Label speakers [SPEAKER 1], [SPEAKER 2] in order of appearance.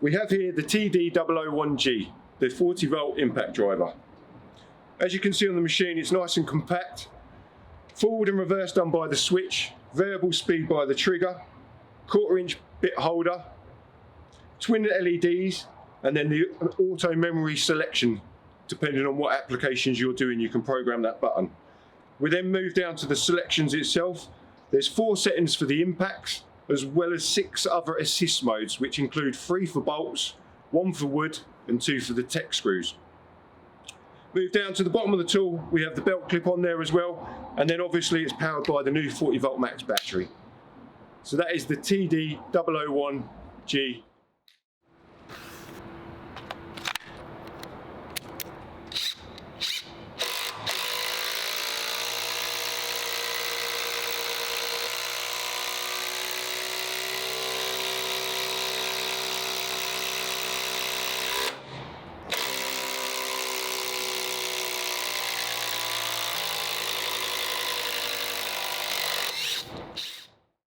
[SPEAKER 1] We have here the TD001G, the 40 volt impact driver. As you can see on the machine, it's nice and compact. Forward and reverse done by the switch, variable speed by the trigger, 1/4 inch bit holder, twin LEDs, and then the auto memory selection. Depending on what applications you're doing, you can program that button. We then move down to the selections itself. There's 4 settings for the impacts, as well as 6 other assist modes, which include 3 for bolts, 1 for wood, and 2 for the tech screws. Move down to the bottom of the tool, we have the belt clip on there as well, and then obviously it's powered by the new 40 volt max battery. So that is the TD001G